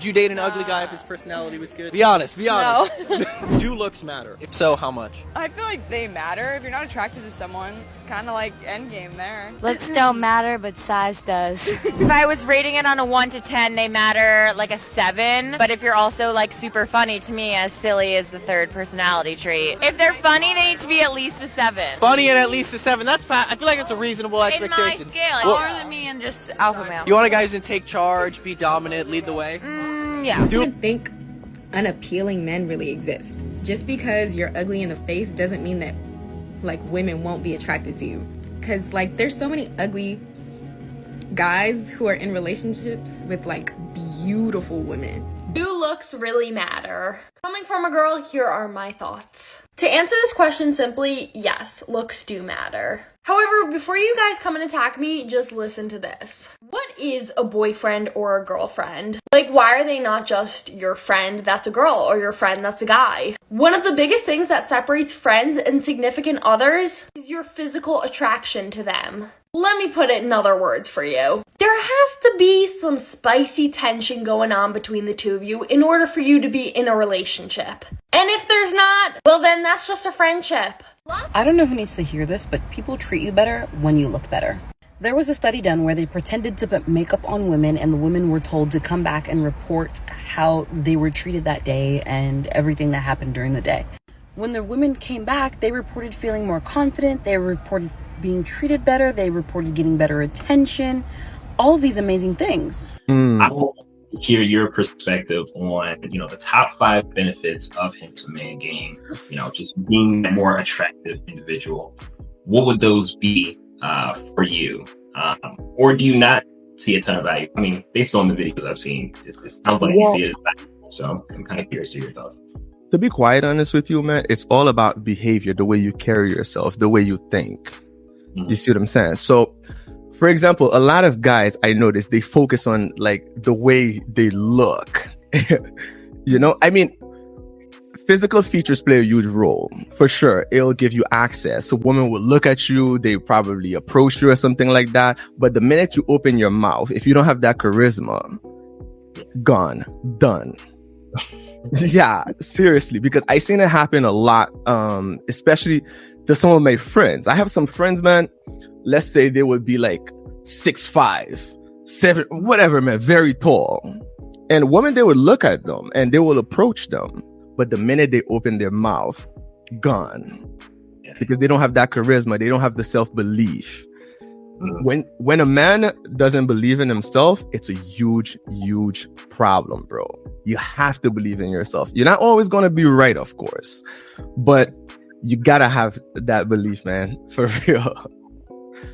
Would you date an ugly guy if his personality was good? Be honest, be honest. No. Do looks matter? If so, how much? I feel like they matter. If you're not attracted to someone, it's kind of like endgame there. Looks don't matter, but size does. If I was rating it on a 1 to 10, they matter like a 7. But if you're also like super funny, to me, as silly as the third personality trait. If they're funny, they need to be at least a 7. Funny and at least a 7. I feel like that's a reasonable expectation. In my scale, More than me and just alpha male. You want a guy who's gonna take charge, be dominant, lead the way? Yeah. I don't think unappealing men really exist. Just because you're ugly in the face doesn't mean that like women won't be attracted to you. Cause like there's so many ugly guys who are in relationships with like beautiful women. Do looks really matter? Coming from a girl, here are my thoughts. To answer this question simply, yes, looks do matter. However, before you guys come and attack me, just listen to this. What is a boyfriend or a girlfriend? Like, why are they not just your friend that's a girl or your friend that's a guy? One of the biggest things that separates friends and significant others is your physical attraction to them. Let me put it in other words for you. There has to be some spicy tension going on between the two of you in order for you to be in a relationship. And if there's not, well then that's just a friendship. I don't know who needs to hear this, but people treat you better when you look better. There was a study done where they pretended to put makeup on women, and the women were told to come back and report how they were treated that day and everything that happened during the day. When the women came back, they reported feeling more confident, they reported being treated better, they reported getting better attention, all of these amazing things. I will hear your perspective on, the top 5 benefits of handsome man game, just being a more attractive individual. What would those be for you? Or do you not see a ton of value? I mean, based on the videos I've seen, it sounds like you see it as value. So I'm kind of curious to hear your thoughts. To be quite honest with you, man, it's all about behavior, the way you carry yourself, the way you think. You see what I'm saying? So, for example, a lot of guys I notice, they focus on like the way they look. I mean, physical features play a huge role for sure. It'll give you access. A woman will look at you, they probably approach you or something like that. But the minute you open your mouth, if you don't have that charisma, gone, done. Yeah, seriously, because I seen it happen a lot, especially to some of my friends. I have some friends, man, let's say they would be like 6'5", 7, whatever, man, very tall. And women, they would look at them and they will approach them. But the minute they open their mouth, gone. Because they don't have that charisma. They don't have the self-belief. When a man doesn't believe in himself, it's a huge, huge problem, bro. You have to believe in yourself. You're not always going to be right, of course. But you gotta have that belief, man, for real.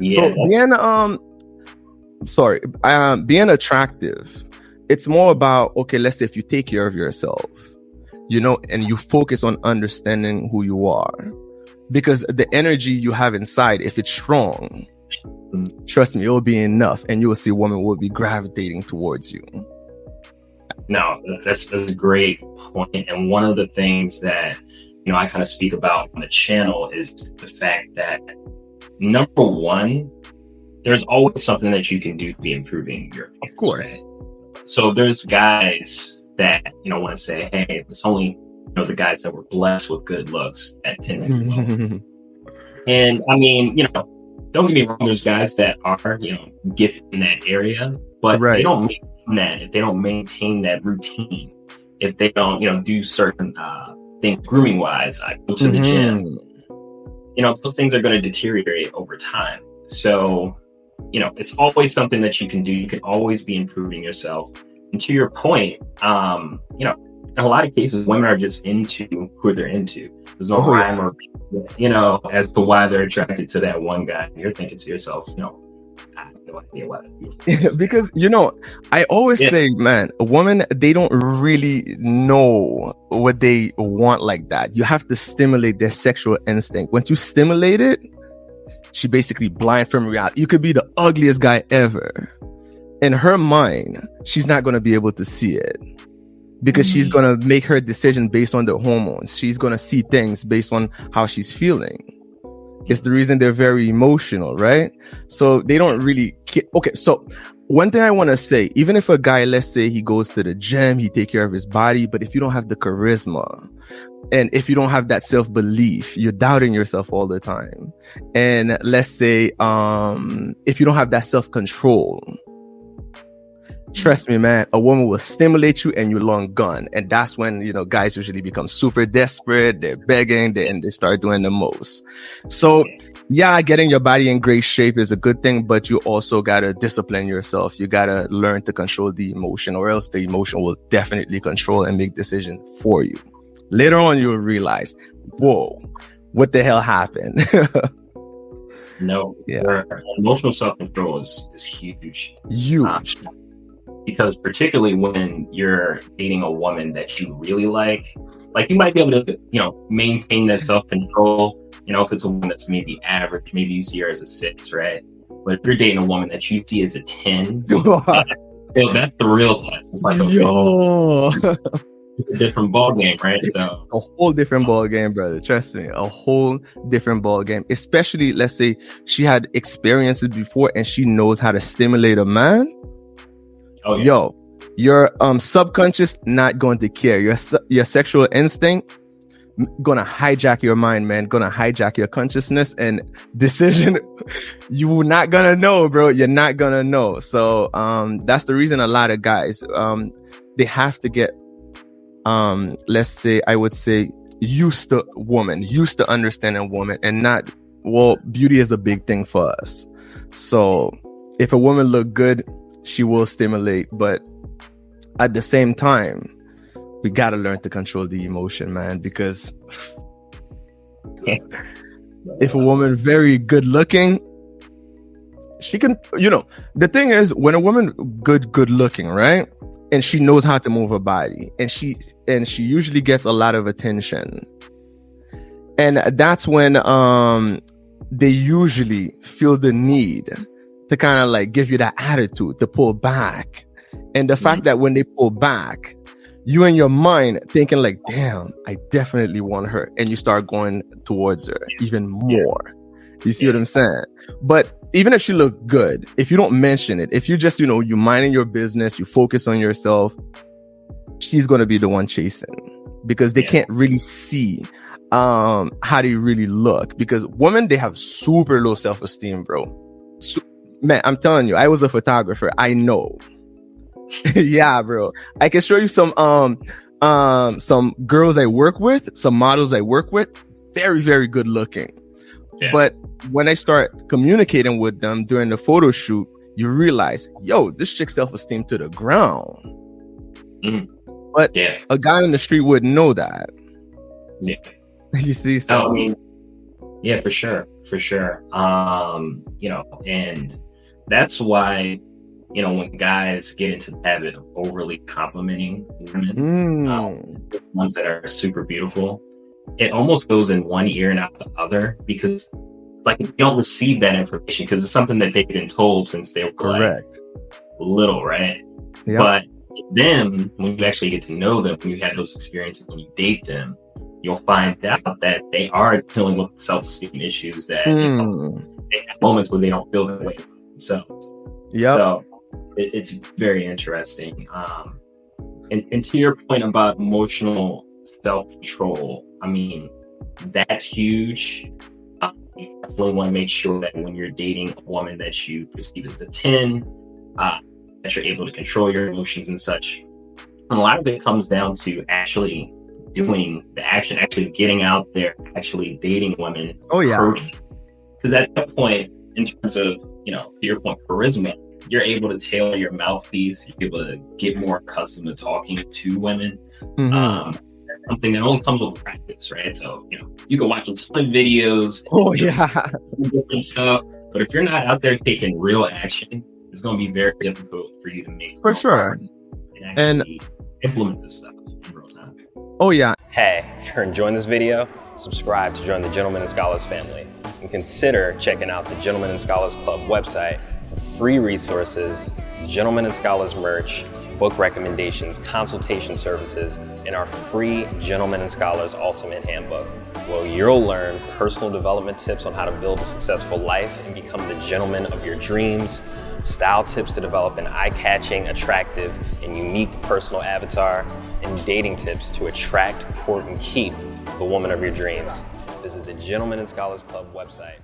Yeah, so being attractive, it's more about, okay, let's say if you take care of yourself, and you focus on understanding who you are, because the energy you have inside, if it's strong, trust me, it will be enough, and you will see women will be gravitating towards you. No, that's a great point. And one of the things that I kind of speak about on the channel is the fact that, number one, there's always something that you can do to be improving your appearance. Of course. Right? So there's guys that, want to say, hey, it's only, the guys that were blessed with good looks at 10 and 12. And I mean, don't get me wrong, there's guys that are, gifted in that area, but they don't maintain that if they don't maintain that routine, if they don't, do certain things grooming wise. I go to the gym, those things are going to deteriorate over time. So, it's always something that you can do. You can always be improving yourself. And to your point, in a lot of cases, women are just into who they're into. There's no rhyme or, as to why they're attracted to that one guy. You're thinking to yourself, I have no idea why that's because, I always say, man, a woman, they don't really know what they want like that. You have to stimulate their sexual instinct. Once you stimulate it, she basically blind from reality. You could be the ugliest guy ever. In her mind, she's not going to be able to see it. Because she's going to make her decision based on the hormones. She's going to see things based on how she's feeling. It's the reason they're very emotional, right? So they don't really... Okay, so one thing I want to say, even if a guy, let's say he goes to the gym, he take care of his body, but if you don't have the charisma and if you don't have that self-belief, you're doubting yourself all the time. And let's say, if you don't have that self-control, trust me, man, a woman will stimulate you and you're long gone. And that's when, you know, guys usually become super desperate. They're begging and they start doing the most. So yeah, getting your body in great shape is a good thing, but you also got to discipline yourself. You got to learn to control the emotion, or else the emotion will definitely control and make decisions for you. Later on, you'll realize, whoa, what the hell happened? No, yeah. Emotional self-control is huge. Huge. Because particularly when you're dating a woman that you really like you might be able to, you know, maintain that self-control, you know, if it's a woman that's maybe average, maybe you see her as a 6, right? But if you're dating a woman that you see as a 10, that's the real test. It's like, okay, it's a different ball game, right? So a whole different ball game, brother. Trust me, a whole different ball game. Especially, let's say she had experiences before and she knows how to stimulate a man. Oh, yeah. Yo, your subconscious not going to care. Your sexual instinct gonna hijack your mind, man. Gonna hijack your consciousness and decision. You not gonna know, bro. You're not gonna know. So that's the reason a lot of guys they have to get let's say, I would say, used to understanding woman, and not, well, beauty is a big thing for us. So if a woman look good, she will stimulate, but at the same time, we got to learn to control the emotion, man, because if a woman very good looking, she can, you know, the thing is, when a woman good looking, right, and she knows how to move her body, and she usually gets a lot of attention, and that's when they usually feel the need to kind of like give you that attitude to pull back. And the fact that when they pull back, you in your mind thinking like, damn, I definitely want her, and you start going towards her even more. You see what I'm saying? But even if she look good, if you don't mention it, if you just, you know, you minding your business, you focus on yourself, she's going to be the one chasing, because they can't really see how they really look, because women, they have super low self-esteem, bro. Man, I'm telling you, I was a photographer. I know. Yeah, bro. I can show you some girls I work with, some models I work with, very, very good looking. Yeah. But when I start communicating with them during the photo shoot, you realize, yo, this chick's self-esteem to the ground. But a guy on the street wouldn't know that. Yeah. You see? So I mean, yeah, for sure. You know, and that's why, you know, when guys get into the habit of overly complimenting women, ones that are super beautiful, it almost goes in one ear and out the other, because like you don't receive that information because it's something that they've been told since they were like little, right? Yep. But then when you actually get to know them, when you have those experiences, when you date them, you'll find out that they are dealing with self-esteem issues, that you know, they have moments where they don't feel that way themselves. Yeah. So it's very interesting. And to your point about emotional self-control, I mean, that's huge. You definitely want to make sure that when you're dating a woman that you perceive as a 10, that you're able to control your emotions and such. And a lot of it comes down to actually doing the action, actually getting out there, actually dating women. Oh, yeah. Because at that point, in terms of, you know, to your point, charisma, you're able to tailor your mouthpiece. You're able to get more accustomed to talking to women. That's something that only comes with practice, right? So, you know, you can watch a ton of videos. Oh, yeah. Different stuff. But if you're not out there taking real action, it's going to be very difficult for you to make. For sure. And implement this stuff in real time. Oh, yeah. Hey, if you're enjoying this video, subscribe to join the Gentlemen and Scholars family. And consider checking out the Gentlemen and Scholars Club website for free resources, Gentlemen and Scholars merch, book recommendations, consultation services, and our free Gentlemen and Scholars Ultimate Handbook, where you'll learn personal development tips on how to build a successful life and become the gentleman of your dreams, style tips to develop an eye-catching, attractive, and unique personal avatar, and dating tips to attract, court, and keep the woman of your dreams. Visit the Gentlemen and Scholars Club website.